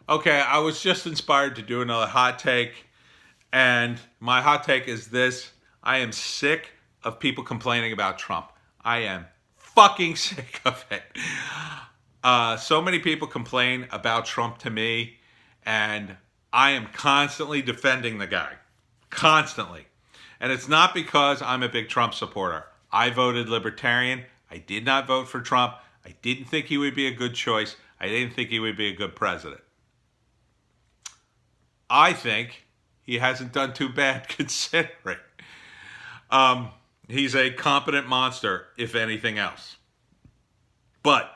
Okay, I was just inspired to do another hot take, and my hot take is this. I am sick of people complaining about Trump. I am fucking sick of it. So many people complain about Trump to me, and I am constantly defending the guy. Constantly. And it's not because I'm a big Trump supporter. I voted libertarian. I did not vote for Trump. I didn't think he would be a good choice. I didn't think he would be a good president. I think he hasn't done too bad considering. He's a competent monster, if anything else. But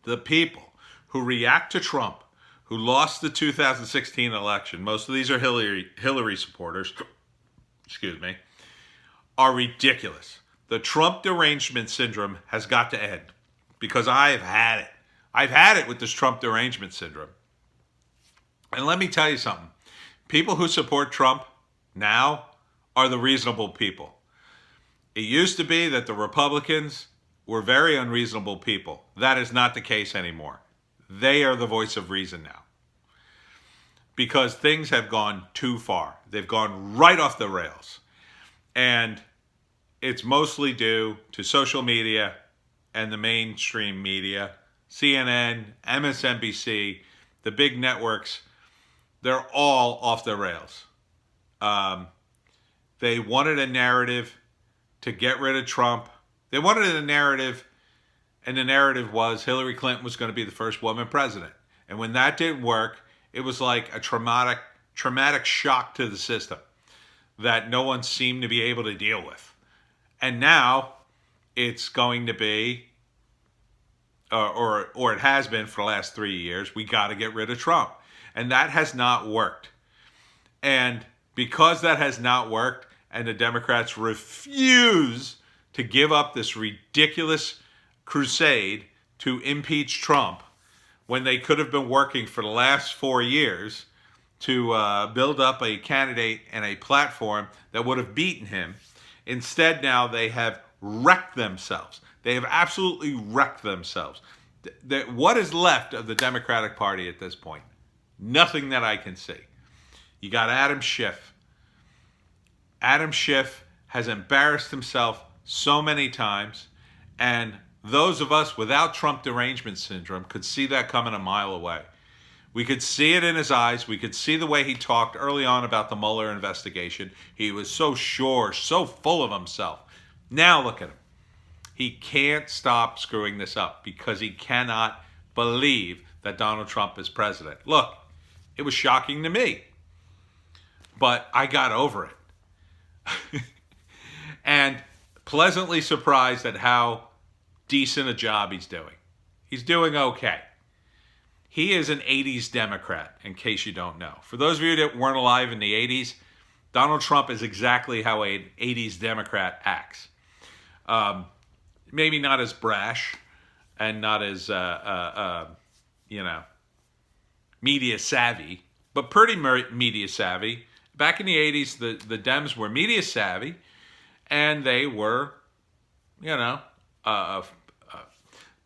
the people who react to Trump, who lost the 2016 election, most of these are Hillary supporters, excuse me, are ridiculous. The Trump derangement syndrome has got to end because I've had it. I've had it with this Trump derangement syndrome. And let me tell you something. People who support Trump now are the reasonable people. It used to be that the Republicans were very unreasonable people. That is not the case anymore. They are the voice of reason now. Because things have gone too far. They've gone right off the rails. And it's mostly due to social media and the mainstream media, CNN, MSNBC, the big networks. They're all off the rails. They wanted a narrative to get rid of Trump. They wanted a narrative, and the narrative was Hillary Clinton was going to be the first woman president. And when that didn't work, it was like a traumatic shock to the system that no one seemed to be able to deal with. And now it's going to be, or it has been for the last 3 years, we got to get rid of Trump. And that has not worked. And because that has not worked, and the Democrats refuse to give up this ridiculous crusade to impeach Trump when they could have been working for the last 4 years to build up a candidate and a platform that would have beaten him. Instead, now they have wrecked themselves. They have absolutely wrecked themselves. What is left of the Democratic Party at this point? Nothing that I can see. You got Adam Schiff. Adam Schiff has embarrassed himself so many times, and those of us without Trump derangement syndrome could see that coming a mile away. We could see it in his eyes. We could see the way he talked early on about the Mueller investigation. He was so sure, so full of himself. Now look at him. He can't stop screwing this up because he cannot believe that Donald Trump is president. Look, it was shocking to me, but I got over it. And pleasantly surprised at how decent a job he's doing. He's doing okay. He is an 80s Democrat, in case you don't know. For those of you that weren't alive in the 80s, Donald Trump is exactly how an 80s Democrat acts. Maybe not as brash and not as, media savvy, but pretty media savvy. Back in the 80s, the Dems were media savvy, and they were,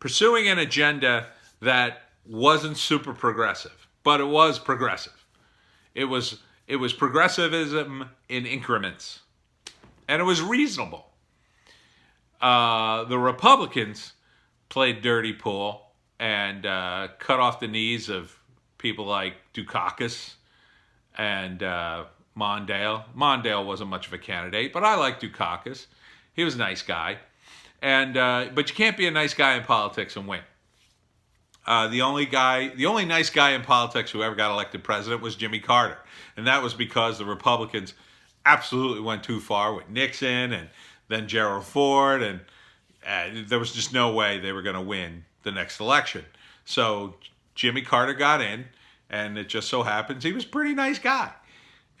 pursuing an agenda that wasn't super progressive, but it was progressive. It was progressivism in increments, and it was reasonable. The Republicans played dirty pool and cut off the knees of people like Dukakis and Mondale. Mondale wasn't much of a candidate, but I like Dukakis. He was a nice guy. And but you can't be a nice guy in politics and win. The only nice guy in politics who ever got elected president was Jimmy Carter. And that was because the Republicans absolutely went too far with Nixon and then Gerald Ford. And there was just no way they were going to win the next election. So Jimmy Carter got in, and it just so happens he was a pretty nice guy.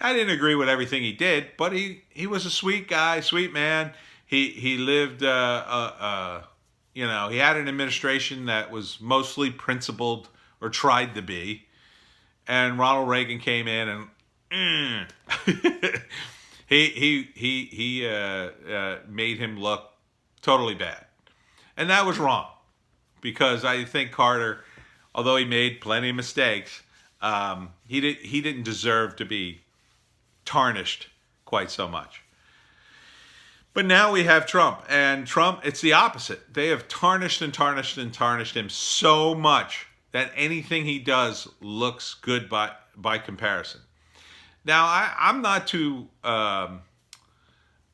I didn't agree with everything he did, but he was a sweet guy, sweet man. He lived, he had an administration that was mostly principled or tried to be. And Ronald Reagan came in and he made him look totally bad. And that was wrong because I think Carter, although he made plenty of mistakes, He didn't deserve to be tarnished quite so much. But now we have Trump, and Trump, it's the opposite. They have tarnished and tarnished and tarnished him so much that anything he does looks good by comparison. Now, I'm not too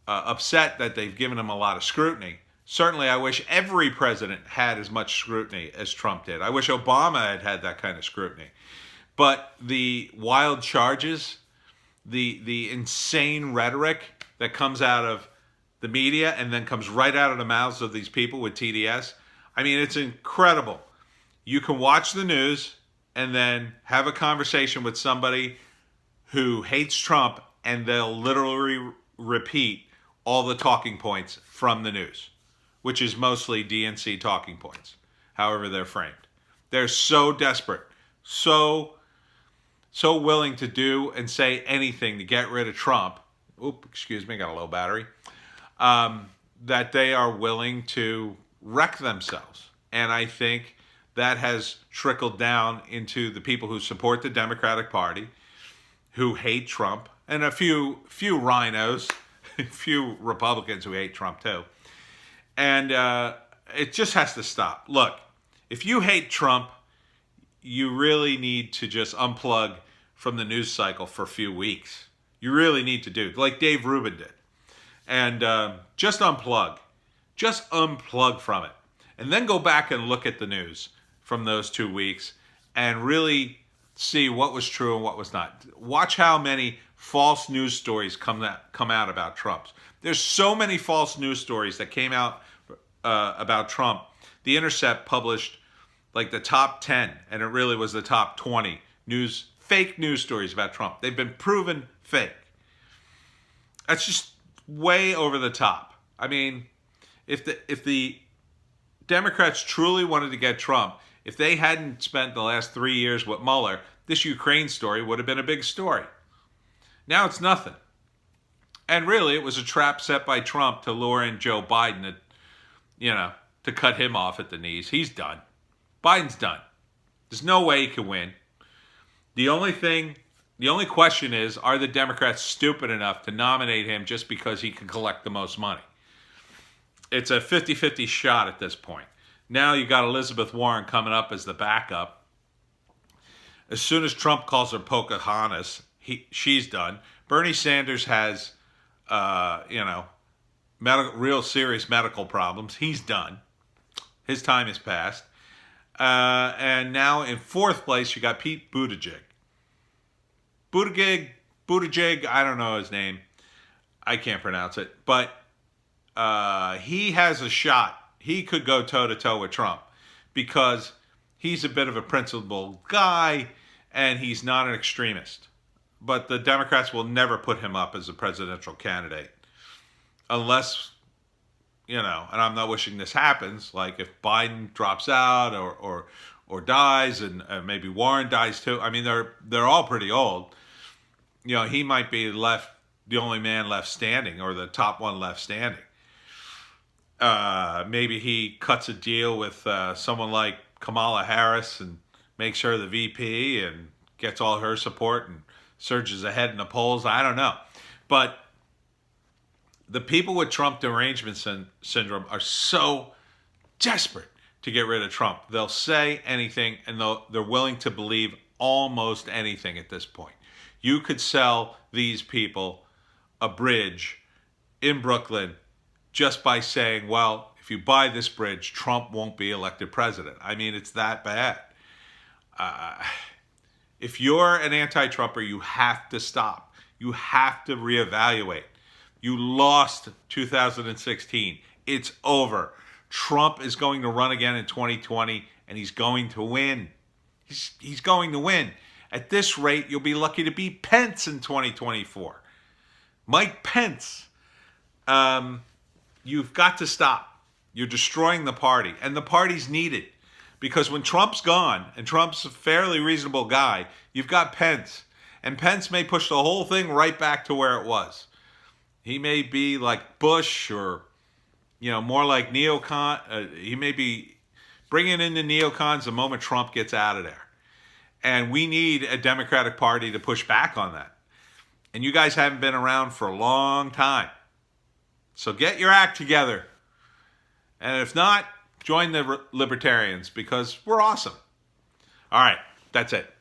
upset that they've given him a lot of scrutiny. Certainly, I wish every president had as much scrutiny as Trump did. I wish Obama had had that kind of scrutiny. But the wild charges, the insane rhetoric that comes out of the media and then comes right out of the mouths of these people with TDS, I mean, it's incredible. You can watch the news and then have a conversation with somebody who hates Trump, and they'll literally repeat all the talking points from the news, which is mostly DNC talking points, however they're framed. They're so desperate, so willing to do and say anything to get rid of Trump. Excuse me, got a low battery. That they are willing to wreck themselves. And I think that has trickled down into the people who support the Democratic Party, who hate Trump, and a few rhinos, a few Republicans who hate Trump too. And it just has to stop. Look, if you hate Trump, you really need to just unplug from the news cycle for a few weeks. You really need to do, like Dave Rubin did. And just unplug. Just unplug from it. And then go back and look at the news from those 2 weeks and really see what was true and what was not. Watch how many false news stories come out about Trump. There's so many false news stories that came out about Trump. The Intercept published like the top 10, and it really was the top 20 fake news stories about Trump. They've been proven fake. That's just way over the top. I mean, if the Democrats truly wanted to get Trump, if they hadn't spent the last 3 years with Mueller, this Ukraine story would have been a big story. Now it's nothing. And really, it was a trap set by Trump to lure in Joe Biden, to cut him off at the knees. He's done. Biden's done. There's no way he can win. The only question is, are the Democrats stupid enough to nominate him just because he can collect the most money? It's a 50-50 shot at this point. Now you got Elizabeth Warren coming up as the backup. As soon as Trump calls her Pocahontas, she's done. Bernie Sanders has, real serious medical problems. He's done. His time has passed. And now in fourth place, you got Pete Buttigieg. Buttigieg, I don't know his name. I can't pronounce it. But he has a shot. He could go toe-to-toe with Trump because he's a bit of a principled guy and he's not an extremist. But the Democrats will never put him up as a presidential candidate unless, and I'm not wishing this happens, like if Biden drops out or dies, and maybe Warren dies too. I mean, they're all pretty old. He might be the only man left standing, or the top one left standing. Maybe he cuts a deal with someone like Kamala Harris and makes her the VP and gets all her support and surges ahead in the polls. I don't know. But the people with Trump derangement syndrome are so desperate to get rid of Trump. They'll say anything, and they're willing to believe almost anything at this point. You could sell these people a bridge in Brooklyn just by saying, well, if you buy this bridge, Trump won't be elected president. I mean, it's that bad. If you're an anti-Trumper, you have to stop. You have to reevaluate. You lost 2016. It's over. Trump is going to run again in 2020, and he's going to win. He's going to win. At this rate, you'll be lucky to beat Pence in 2024. Mike Pence. You've got to stop. You're destroying the party, and the party's needed. Because when Trump's gone, and Trump's a fairly reasonable guy, you've got Pence. And Pence may push the whole thing right back to where it was. He may be like Bush or, more like neocon. He may be bringing in the neocons the moment Trump gets out of there. And we need a Democratic Party to push back on that. And you guys haven't been around for a long time. So get your act together. And if not, join the libertarians because we're awesome. All right, that's it.